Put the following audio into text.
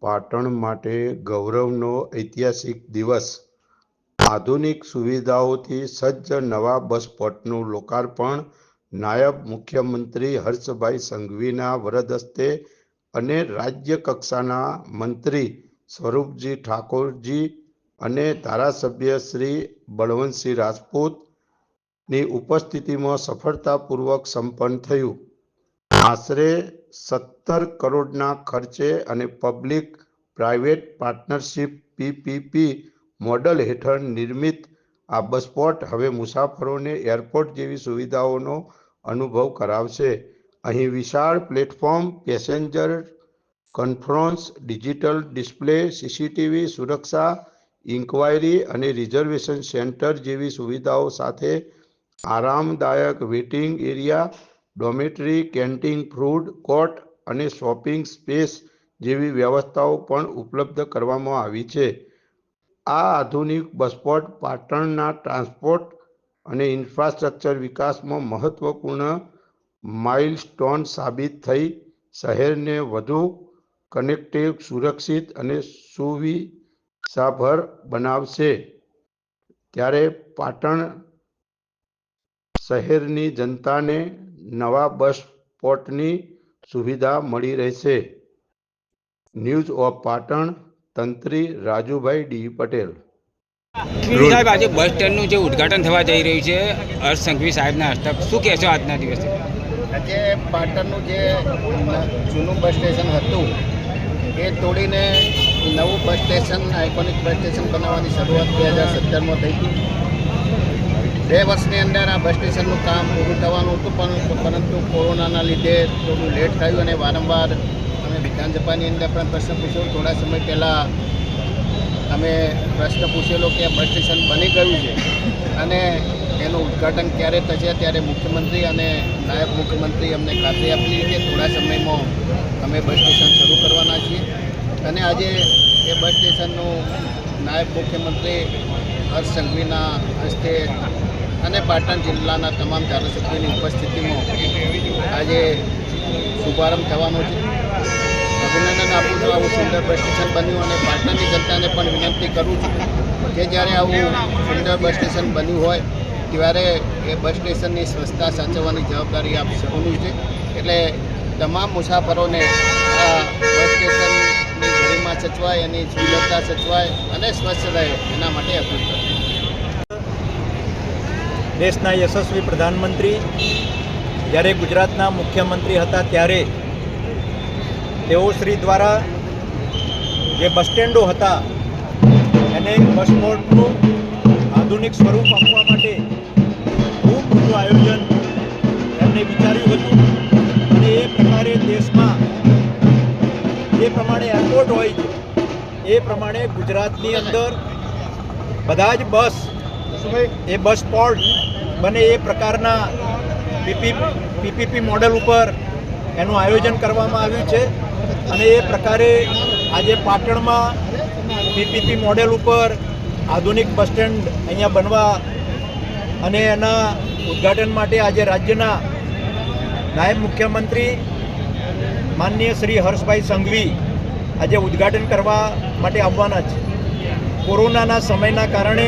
પાટણ માટે ગૌરવનો ઐતિહાસિક દિવસ। આધુનિક સુવિધાઓથી સજ્જ નવા બસ સ્પોટનું લોકાર્પણ નાયબ મુખ્યમંત્રી હર્ષભાઈ સંઘવીના વરદ હસ્તે અને રાજ્ય કક્ષાના મંત્રી સ્વરૂપજી ઠાકોરજી અને ધારાસભ્ય શ્રી બળવંતસિંહ રાજપૂતની ઉપસ્થિતિમાં સફળતાપૂર્વક સંપન્ન થયું। આશરે 17 કરોડના ખર્ચે અને public private partnership PPP model હેઠળ નિર્મિત આ બસ સ્પોટ હવે મુસાફરોને એરપોર્ટ જેવી સુવિધાઓનો અનુભવ કરાવશે। અહીં વિશાળ platform, passenger conference, digital display, CCTV સુરક્ષા, ઇન્ક્વાયરી અને રિઝર્વેશન સેન્ટર જેવી સુવિધાઓ સાથે આરામદાયક waiting area, dormitory, canteen, food court અને શોપિંગ સ્પેસ જેવી વ્યવસ્થાઓ પણ ઉપલબ્ધ કરવામાં આવી છે। આ આધુનિક બસ સ્પોટ પાટણના ટ્રાન્સપોર્ટ અને ઇન્ફ્રાસ્ટ્રક્ચર વિકાસમાં મહત્વપૂર્ણ માઇલસ્ટોન સાબિત થઈ શહેરને વધુ કનેક્ટિવ, સુરક્ષિત અને સુવિધાસભર બનાવશે। ત્યારે પાટણ શહેરની જનતાને નવા બસ સ્પોટની સુવિધા મળી રહેશે। ન્યૂઝ ઓફ પાટણ, તંત્રી રાજુભાઈ ડી પટેલ। સાહેબ, આજે બસ સ્ટેન્ડનું જે ઉદ્ઘાટન થવા જઈ રહ્યું છે હર્ષ સંઘવી સાહેબના હસ્તક, શું કહેશો આજના દિવસે? આજે પાટણનું જે જૂનું બસ સ્ટેશન હતું એ તોડીને નવું bus station, iconic bus station બનાવવાની શરૂઆત 2017માં થઈ હતી। 2 વર્ષની અંદર આ બસ સ્ટેશનનું કામ પૂરું થવાનું હતું, પરંતુ કોરોનાના લીધે થોડું લેટ થયું અને વારંવાર અમે વિધાનસભાની અંદર પણ પ્રશ્ન પૂછ્યો। થોડા સમય પહેલાં અમે પ્રશ્ન પૂછેલો કે બસ સ્ટેશન બની ગયું છે અને એનું ઉદ્ઘાટન ક્યારે થશે, ત્યારે મુખ્યમંત્રી અને નાયબ મુખ્યમંત્રી અમને ખાતરી આપી કે થોડા સમયમાં અમે બસ સ્ટેશન શરૂ કરવાના છીએ। અને આજે એ બસ સ્ટેશનનું નાયબ મુખ્યમંત્રી હર્ષ સંઘવીના હસ્તે અને પાટણ જિલ્લાના તમામ ધારાસભ્યોની ઉપસ્થિતિમાં આજે શુભારંભ થવાનો છે। અભિનંદન આપું છું, આવું સુંદર બસ સ્ટેશન બન્યું અને પાટણની જનતાને પણ વિનંતી કરું છું કે જ્યારે આવું સુંદર બસ સ્ટેશન બન્યું હોય ત્યારે એ બસ સ્ટેશનની સ્વચ્છતા સાચવવાની જવાબદારી આપ સૌની છે। એટલે તમામ મુસાફરોને આ બસ સ્ટેશનની ગરિમા સચવાય, એની સુંદરતા સચવાય અને સ્વચ્છ રહે એના માટે અપીલ કરું। દેશના યશસ્વી પ્રધાનમંત્રી જ્યારે ગુજરાતના મુખ્યમંત્રી હતા ત્યારે તેઓ શ્રી દ્વારા જે બસ સ્ટેન્ડો હતા એને બસ સ્પોટનું આધુનિક સ્વરૂપ આપવા માટે ખૂબ મોટું આયોજન એમને વિચાર્યું હતું અને એ પ્રકારે દેશમાં જે પ્રમાણે એરપોર્ટ હોય છે એ પ્રમાણે ગુજરાતની અંદર બધા જ બસ એ બસ સ્પોટ બને એ પ્રકારના PPP મોડલ ઉપર એનું આયોજન કરવામાં આવ્યું છે। અને એ પ્રકારે આજે પાટણમાં PPP મોડેલ ઉપર આધુનિક બસ સ્ટેન્ડ અહીંયા બનવા અને એના ઉદ્ઘાટન માટે આજે રાજ્યના નાયબ મુખ્યમંત્રી માનનીય શ્રી હર્ષભાઈ સંઘવી આજે ઉદ્ઘાટન કરવા માટે આવવાના છે। કોરોનાના સમયના કારણે